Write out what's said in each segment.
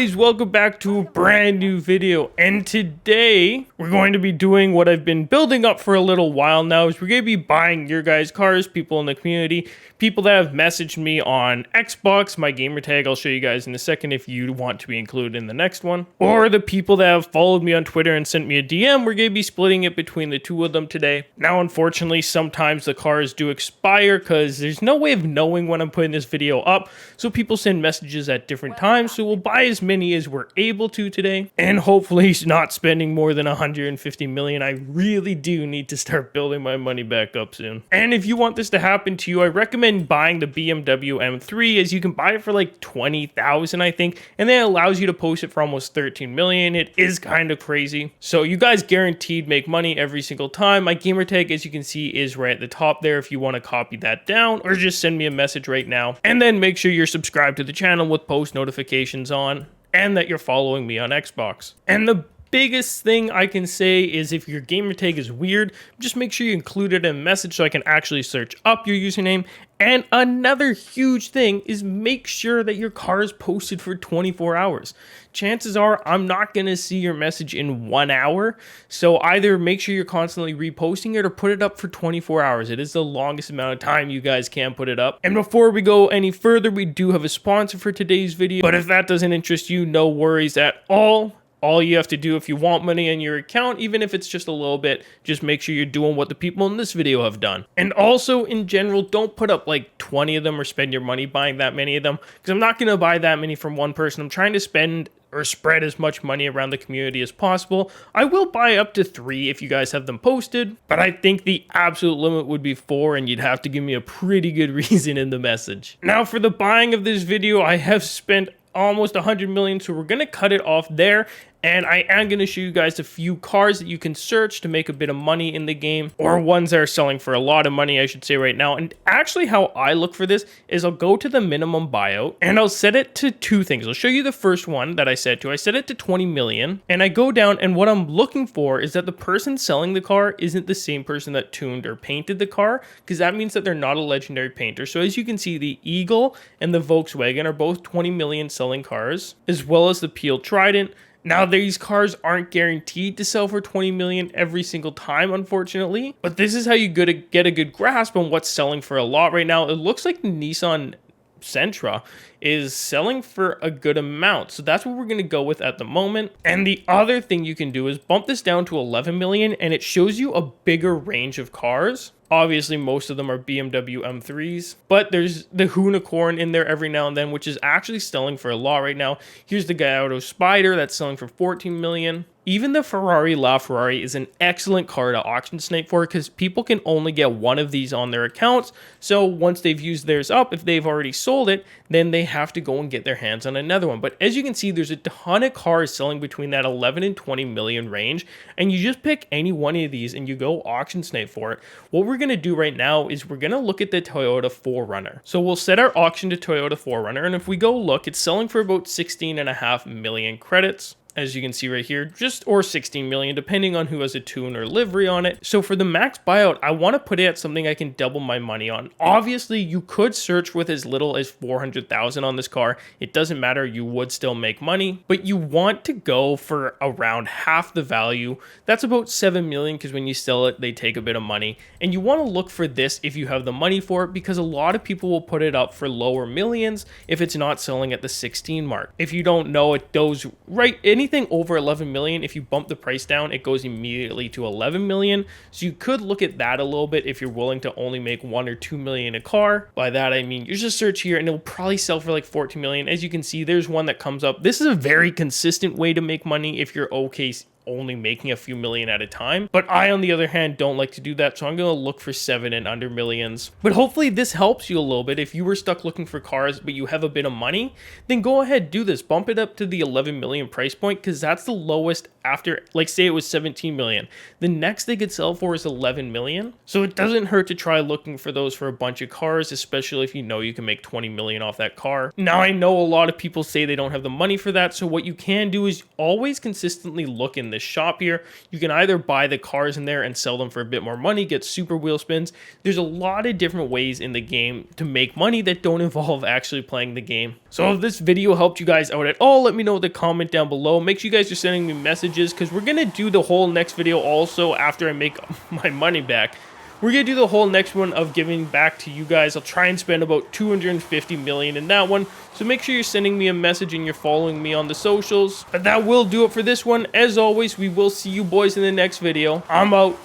guys, welcome back to a brand new video, and today we're going to be doing what I've been building up for a little while now. Is we're going to be buying your guys' cars, people in the community, people that have messaged me on Xbox, my gamer tag I'll show you guys in a second if you want to be included in the next one, or the people that have followed me on Twitter and sent me a DM. We're going to be splitting it between the two of them today. Now unfortunately sometimes the cars do expire because there's no way of knowing when I'm putting this video up, so people send messages at different times, so we'll buy as many as we're able to today, and hopefully not spending more than 150 million. I really do need to start building my money back up soon. And if you want this to happen to you, I recommend buying the BMW M3, as you can buy it for like 20,000 I think, and then it allows you to post it for almost 13 million. It is kind of crazy. So you guys guaranteed make money every single time. My gamer tag, as you can see, is right at the top there if you want to copy that down, or just send me a message right now. And then make sure you're subscribed to the channel with post notifications on, and that you're following me on Xbox. And the biggest thing I can say is if your gamer tag is weird, just make sure you include it in a message so I can actually search up your username. And another huge thing is make sure that your car is posted for 24 hours. Chances are I'm not going to see your message in 1 hour. So either make sure you're constantly reposting it or put it up for 24 hours. It is the longest amount of time you guys can put it up. And before we go any further, we do have a sponsor for today's video. But if that doesn't interest you, no worries at all. All you have to do if you want money in your account, even if it's just a little bit, just make sure you're doing what the people in this video have done. And also, in general, don't put up like 20 of them or spend your money buying that many of them, because I'm not going to buy that many from one person. I'm trying to spend or spread as much money around the community as possible. I will buy up to 3 if you guys have them posted, but I think the absolute limit would be 4, and you'd have to give me a pretty good reason in the message. Now, for the buying of this video, I have spent almost 100 million, so we're going to cut it off there. And I am going to show you guys a few cars that you can search to make a bit of money in the game, or ones that are selling for a lot of money, I should say right now. And actually how I look for this is I'll go to the minimum buyout and I'll set it to 2 things. I'll show you the first one that I set to. I set it to 20 million, and I go down, and what I'm looking for is that the person selling the car isn't the same person that tuned or painted the car, because that means that they're not a legendary painter. So as you can see, the Eagle and the Volkswagen are both 20 million selling cars, as well as the Peel Trident. Now, these cars aren't guaranteed to sell for 20 million every single time, unfortunately, but this is how you get a good grasp on what's selling for a lot right now. It looks like the Nissan Sentra is selling for a good amount, so that's what we're going to go with at the moment. And the other thing you can do is bump this down to 11 million, and it shows you a bigger range of cars. Obviously, most of them are BMW M3s, but there's the Unicorn in there every now and then, which is actually selling for a lot right now. Here's the Gallardo Spider that's selling for 14 million. Even the Ferrari LaFerrari is an excellent car to auction snipe for, because people can only get one of these on their accounts. So once they've used theirs up, if they've already sold it, then they have to go and get their hands on another one. But as you can see, there's a ton of cars selling between that 11 and 20 million range, and you just pick any one of these and you go auction snipe for it. What we're going to do right now is we're going to look at the Toyota 4Runner. So we'll set our auction to Toyota 4Runner, and if we go look, it's selling for about 16.5 million credits. As you can see right here, just or 16 million, depending on who has a tune or livery on it. So for the max buyout, I want to put it at something I can double my money on. Obviously, you could search with as little as 400,000 on this car. It doesn't matter, you would still make money, but you want to go for around half the value. That's about 7 million, because when you sell it, they take a bit of money. And you want to look for this if you have the money for it, because a lot of people will put it up for lower millions if it's not selling at the 16 mark. If you don't know, it goes right anything over 11 million, if you bump the price down, it goes immediately to 11 million. So you could look at that a little bit if you're willing to only make 1 or 2 million a car. By that I mean you just search here and it'll probably sell for like 14 million. As you can see, there's one that comes up. This is a very consistent way to make money if you're okay only making a few million at a time. But I, on the other hand, don't like to do that, so I'm going to look for 7 and under millions. But hopefully this helps you a little bit. If you were stuck looking for cars but you have a bit of money, then go ahead, do this. Bump it up to the 11 million price point, because that's the lowest after, like say it was 17 million. The next they could sell for is 11 million. So it doesn't hurt to try looking for those for a bunch of cars, especially if you know you can make 20 million off that car. Now, I know a lot of people say they don't have the money for that, so what you can do is always consistently look in this shop here. You can either buy the cars in there and sell them for a bit more money, get super wheel spins. There's a lot of different ways in the game to make money that don't involve actually playing the game. So if this video helped you guys out at all, let me know in the comment down below. Make sure you guys are sending me messages, because we're gonna do the whole next video also after I make my money back. We're going to do the whole next one of giving back to you guys. I'll try and spend about 250 million in that one. So make sure you're sending me a message and you're following me on the socials. But that will do it for this one. As always, we will see you boys in the next video. I'm out.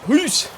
Peace.